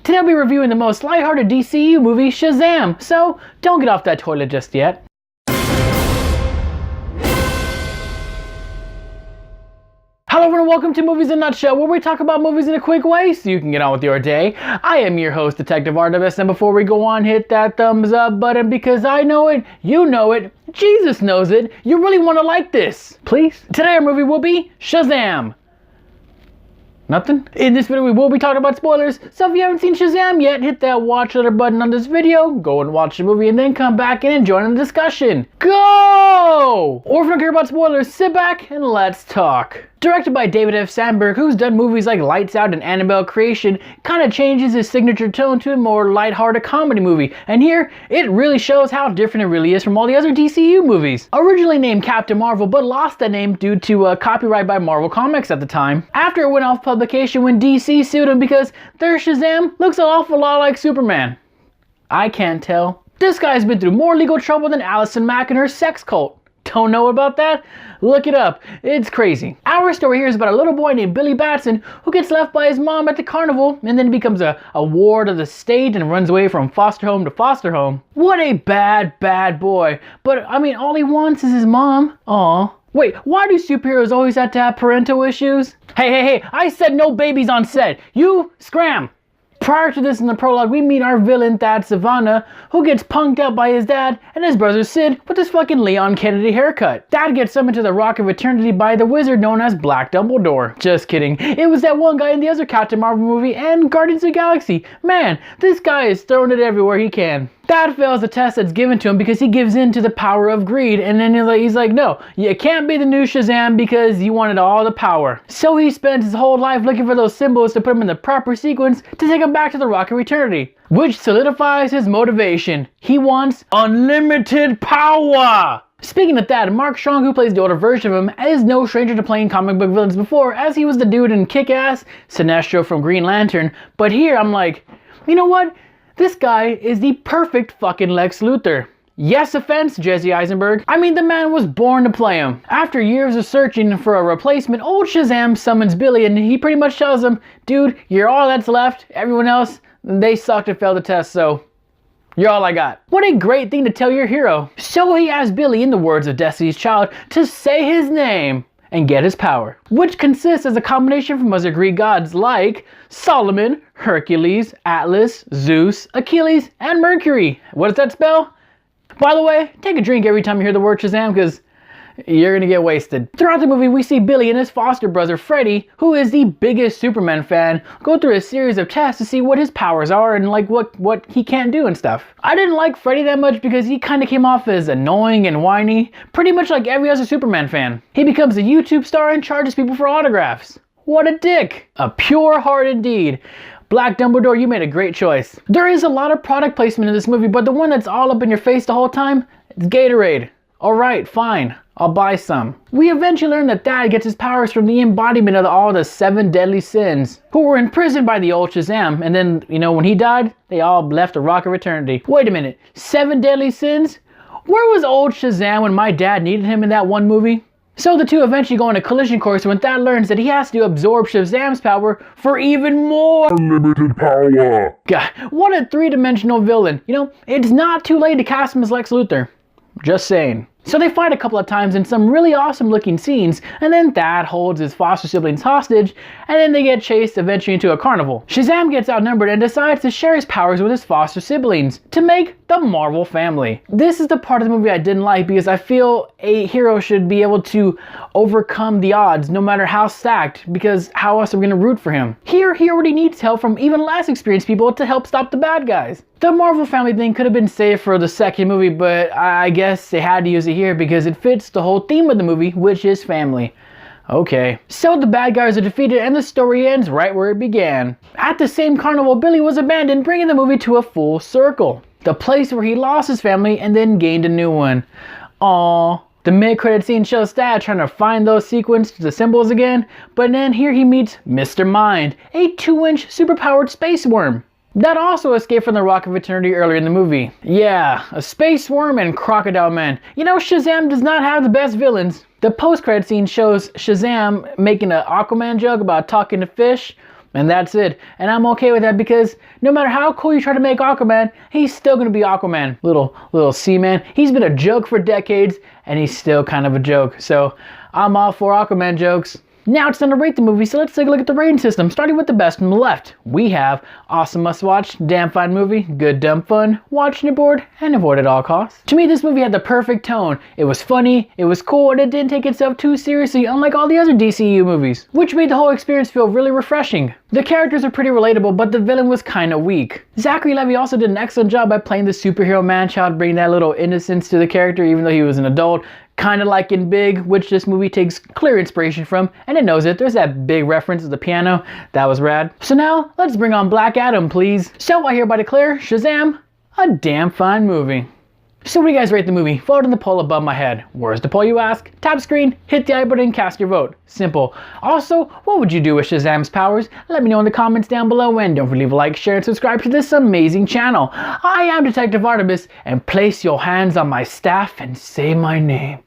Today I'll be reviewing the most lighthearted DCEU movie, Shazam, so don't get off that toilet just yet. Hello everyone and welcome to Movies in a Nutshell, where we talk about movies in a quick way so you can get on with your day. I am your host, Detective Artemis, and before we go on, hit that thumbs up button because I know it, you know it, Jesus knows it, you really want to like this. Please? Today our movie will be Shazam. Nothing? In this video we will be talking about spoilers, so if you haven't seen Shazam yet, hit that watch later button on this video, go and watch the movie, and then come back in and join in the discussion. Go! Or if you don't care about spoilers, sit back and let's talk. Directed by David F. Sandberg, who's done movies like Lights Out and Anabelle Creations, kind of changes his signature tone to a more lighthearted comedy movie, and here, it really shows how different it really is from all the other DCU movies. Originally named Captain Marvel, but lost that name due to copyright by Marvel Comics at the time. After it went off publication when DC sued him because their Shazam looks an awful lot like Superman. I can't tell. This guy's been through more legal trouble than Allison Mack and her sex cult. Don't know about that? Look it up. It's crazy. Our story here is about a little boy named Billy Batson who gets left by his mom at the carnival and then becomes a ward of the state and runs away from foster home to foster home. What a bad boy. But I mean, all he wants is his mom. Aw. Wait, why do superheroes always have to have parental issues? Hey, I said no babies on set. You scram. Prior to this in the prologue, we meet our villain Thaddeus Sivana, who gets punked out by his dad and his brother Sid with his fucking Leon Kennedy haircut. Dad gets summoned to the Rock of Eternity by the wizard known as Black Dumbledore. Just kidding. It was that one guy in the other Captain Marvel movie and Guardians of the Galaxy. Man, this guy is throwing it everywhere he can. Dad fails the test that's given to him because he gives in to the power of greed, and then he's like, no, you can't be the new Shazam because you wanted all the power. So he spends his whole life looking for those symbols to put him in the proper sequence to take him back to the Rock of Eternity, which solidifies his motivation. He wants unlimited power! Speaking of that, Mark Strong, who plays the older version of him, is no stranger to playing comic book villains before, as he was the dude in Kick-Ass, Sinestro from Green Lantern, but here I'm like, you know what? This guy is the perfect fucking Lex Luthor. Yes, offense, Jesse Eisenberg. I mean, the man was born to play him. After years of searching for a replacement, old Shazam summons Billy and he pretty much tells him, dude, you're all that's left. Everyone else, they sucked and failed the test, so you're all I got. What a great thing to tell your hero. So he asks Billy, in the words of Destiny's Child, to say his name and get his power, which consists as a combination from other Greek gods like Solomon, Hercules, Atlas, Zeus, Achilles, and Mercury. What does that spell? By the way, take a drink every time you hear the word Shazam because you're gonna get wasted. Throughout the movie, we see Billy and his foster brother Freddy, who is the biggest Superman fan, go through a series of tests to see what his powers are and like what he can't do and stuff. I didn't like Freddy that much because he kind of came off as annoying and whiny, pretty much like every other Superman fan. He becomes a YouTube star and charges people for autographs. What a dick. A pure heart indeed. Black Dumbledore, you made a great choice. There is a lot of product placement in this movie, but the one that's all up in your face the whole time, it's Gatorade. Alright, fine. I'll buy some. We eventually learn that Thad gets his powers from the embodiment of all the 7 deadly sins, who were imprisoned by the old Shazam, and then, you know, when he died, they all left the Rock of Eternity. Wait a minute, 7 deadly sins? Where was old Shazam when my dad needed him in that one movie? So the two eventually go on a collision course when Thad learns that he has to absorb Shazam's power for even more unlimited power. God, what a three-dimensional villain. You know, it's not too late to cast him as Lex Luthor. Just saying. So they fight a couple of times in some really awesome looking scenes, and then Thad holds his foster siblings hostage, and then they get chased eventually into a carnival. Shazam gets outnumbered and decides to share his powers with his foster siblings to make the Marvel family. This is the part of the movie I didn't like because I feel a hero should be able to overcome the odds no matter how stacked, because how else are we going to root for him? Here, he already needs help from even less experienced people to help stop the bad guys. The Marvel family thing could have been saved for the second movie, but I guess they had to use it here because it fits the whole theme of the movie, which is family. Okay. So the bad guys are defeated and the story ends right where it began. At the same carnival, Billy was abandoned, bringing the movie to a full circle. The place where he lost his family and then gained a new one. Aww. The mid-credit scene shows Thad trying to find those sequences to the symbols again, but then here he meets Mr. Mind, a 2-inch superpowered space worm that also escaped from the Rock of Eternity earlier in the movie. Yeah, a space worm and Crocodile Man. You know, Shazam does not have the best villains. The post-credit scene shows Shazam making an Aquaman joke about talking to fish, And that's it. And I'm okay with that because no matter how cool you try to make Aquaman, he's still gonna be Aquaman. Little Seaman. He's been a joke for decades and he's still kind of a joke. So I'm all for Aquaman jokes. Now it's time to rate the movie, so let's take a look at the rating system, starting with the best from the left. We have awesome must watch, damn fine movie, good dumb fun, watch on your board, and avoid at all costs. To me, this movie had the perfect tone. It was funny, it was cool, and it didn't take itself too seriously, unlike all the other DCEU movies, which made the whole experience feel really refreshing. The characters are pretty relatable, but the villain was kinda weak. Zachary Levi also did an excellent job by playing the superhero man-child, bringing that little innocence to the character even though he was an adult. Kinda like in Big, which this movie takes clear inspiration from, and it knows it. There's that big reference to the piano. That was rad. So now, let's bring on Black Adam, please. So I hereby declare Shazam a damn fine movie. So what do you guys rate the movie? Vote in the poll above my head. Where's the poll, you ask? Tap screen, hit the I button, cast your vote. Simple. Also, what would you do with Shazam's powers? Let me know in the comments down below, and don't forget to leave a like, share, and subscribe to this amazing channel. I am Detective Artemis, and place your hands on my staff and say my name.